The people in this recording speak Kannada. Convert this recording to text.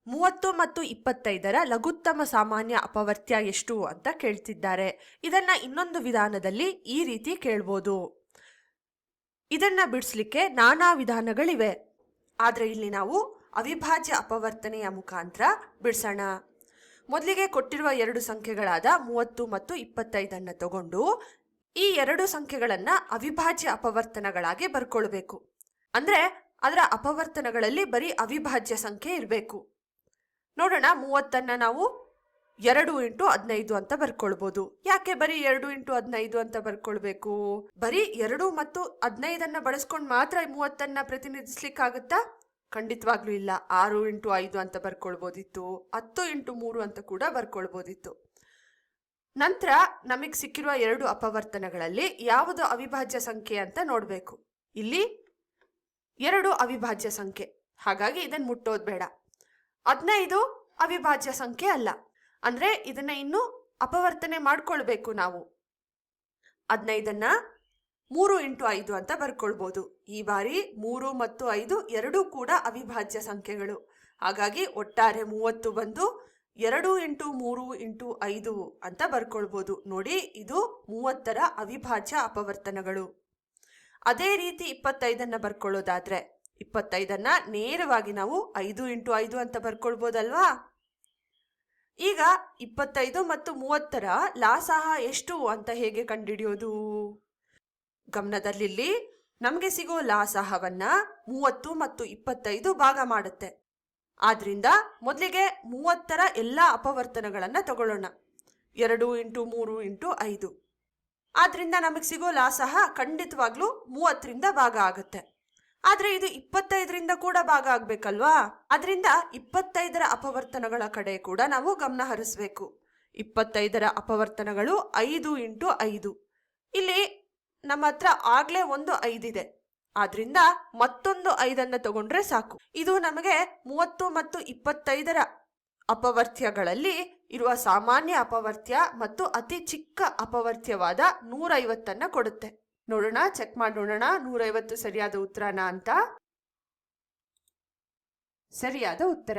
30 ಮತ್ತು 25ರ ಲಘುತ್ತಮ ಸಾಮಾನ್ಯ ಅಪವರ್ತ್ಯ ಎಷ್ಟು ಅಂತ ಕೇಳ್ತಿದ್ದಾರೆ. ಇದನ್ನ ಇನ್ನೊಂದು ವಿಧಾನದಲ್ಲಿ ಈ ರೀತಿ ಕೇಳ್ಬೋದು. ಇದನ್ನ ಬಿಡಿಸ್ಲಿಕ್ಕೆ ನಾನಾ ವಿಧಾನಗಳಿವೆ, ಆದ್ರೆ ಇಲ್ಲಿ ನಾವು ಅವಿಭಾಜ್ಯ ಅಪವರ್ತನೆಯ ಮುಖಾಂತರ ಬಿಡಿಸೋಣ. ಮೊದಲಿಗೆ ಕೊಟ್ಟಿರುವ ಎರಡು ಸಂಖ್ಯೆಗಳಾದ 30 ಮತ್ತು 25ಅನ್ನ ತಗೊಂಡು ಈ ಎರಡು ಸಂಖ್ಯೆಗಳನ್ನ ಅವಿಭಾಜ್ಯ ಅಪವರ್ತನಗಳಾಗಿ ಬರ್ಕೊಳ್ಬೇಕು. ಅಂದ್ರೆ ಅದರ ಅಪವರ್ತನಗಳಲ್ಲಿ ಬರೀ ಅವಿಭಾಜ್ಯ ಸಂಖ್ಯೆ ಇರಬೇಕು. ನೋಡೋಣ, 30ಅನ್ನ ನಾವು 2 × 15 ಅಂತ ಬರ್ಕೊಳ್ಬೋದು. ಯಾಕೆ ಬರೀ 2 × 15 ಅಂತ ಬರ್ಕೊಳ್ಬೇಕು? ಬರೀ 2 ಮತ್ತು 15ಅನ್ನ ಬಳಸ್ಕೊಂಡು ಮಾತ್ರ 30ಅನ್ನ ಪ್ರತಿನಿಧಿಸ್ಲಿಕ್ಕಾಗತ್ತಾ? ಖಂಡಿತವಾಗ್ಲೂ ಇಲ್ಲ. 6 × 5 ಅಂತ ಬರ್ಕೊಳ್ಬೋದಿತ್ತು, 10 × 3 ಅಂತ ಕೂಡ ಬರ್ಕೊಳ್ಬೋದಿತ್ತು. ನಂತರ ನಮಗೆ ಸಿಕ್ಕಿರುವ ಎರಡು ಅಪವರ್ತನಗಳಲ್ಲಿ ಯಾವುದು ಅವಿಭಾಜ್ಯ ಸಂಖ್ಯೆ ಅಂತ ನೋಡ್ಬೇಕು. ಇಲ್ಲಿ 2 ಅವಿಭಾಜ್ಯ ಸಂಖ್ಯೆ, ಹಾಗಾಗಿ ಇದನ್ನ ಮುಟ್ಟೋದು ಬೇಡ. 15 ಅವಿಭಾಜ್ಯ ಸಂಖ್ಯೆ ಅಲ್ಲ, ಅಂದ್ರೆ ಇದನ್ನ ಇನ್ನು ಅಪವರ್ತನೆ ಮಾಡ್ಕೊಳ್ಬೇಕು ನಾವು. 15ಅನ್ನ 3 × 5 ಅಂತ ಬರ್ಕೊಳ್ಬೋದು. ಈ ಬಾರಿ 3 ಮತ್ತು 5 ಎರಡೂ ಕೂಡ ಅವಿಭಾಜ್ಯ ಸಂಖ್ಯೆಗಳು. ಹಾಗಾಗಿ ಒಟ್ಟಾರೆ 30 ಬಂದು 2 × 3 × 5 ಅಂತ ಬರ್ಕೊಳ್ಬೋದು. ನೋಡಿ, ಇದು 30ರ ಅವಿಭಾಜ್ಯ ಅಪವರ್ತನಗಳು. ಅದೇ ರೀತಿ 25ಅನ್ನ ಬರ್ಕೊಳ್ಳೋದಾದ್ರೆ 25ಅನ್ನ ನೇರವಾಗಿ ನಾವು 5 × 5 ಅಂತ ಬರ್ಕೊಳ್ಬೋದಲ್ವಾ? ಈಗ 25 ಮತ್ತು 30ರ ಲಾಸಹ ಎಷ್ಟು ಅಂತ ಹೇಗೆ ಕಂಡುಹಿಡಿಯೋದು? ಗಮನದಲ್ಲಿ ನಮಗೆ ಸಿಗೋ ಲಾಸಹವನ್ನ 30 ಮತ್ತು 25 ಭಾಗ ಮಾಡುತ್ತೆ. ಆದ್ರಿಂದ ಮೊದಲಿಗೆ 30ರ ಎಲ್ಲ ಅಪವರ್ತನಗಳನ್ನ ತಗೊಳ್ಳೋಣ. 2 × 3 × 5. ಆದ್ರಿಂದ ನಮಗೆ ಸಿಗೋ ಲಾಸಹ ಖಂಡಿತವಾಗ್ಲೂ 30ರಿಂದ ಭಾಗ ಆಗುತ್ತೆ. ಆದ್ರೆ ಇದು 25ರಿಂದ ಕೂಡ ಭಾಗ ಆಗ್ಬೇಕಲ್ವಾ? ಆದ್ರಿಂದ 25ರ ಅಪವರ್ತನಗಳ ಕಡೆ ಕೂಡ ನಾವು ಗಮನ ಹರಿಸ್ಬೇಕು. 25ರ ಅಪವರ್ತನಗಳು 5 × 5. ಇಲ್ಲಿ ನಮ್ಮ ಹತ್ರ ಆಗ್ಲೇ ಒಂದು 5 ಇದೆ, ಆದ್ರಿಂದ ಮತ್ತೊಂದು 5ಅನ್ನ ತಗೊಂಡ್ರೆ ಸಾಕು. ಇದು ನಮಗೆ 30 ಮತ್ತು 25ರ ಅಪವರ್ತ್ಯಗಳಲ್ಲಿ ಇರುವ ಸಾಮಾನ್ಯ ಅಪವರ್ತ್ಯ ಮತ್ತು ಅತಿ ಚಿಕ್ಕ ಅಪವರ್ತ್ಯವಾದ 150ಅನ್ನ ಕೊಡುತ್ತೆ. ನೋಡೋಣ, ಚೆಕ್ ಮಾಡಿ ನೋಡೋಣ 150 ಸರಿಯಾದ ಉತ್ತರನಾ ಅಂತ. ಸರಿಯಾದ ಉತ್ತರ.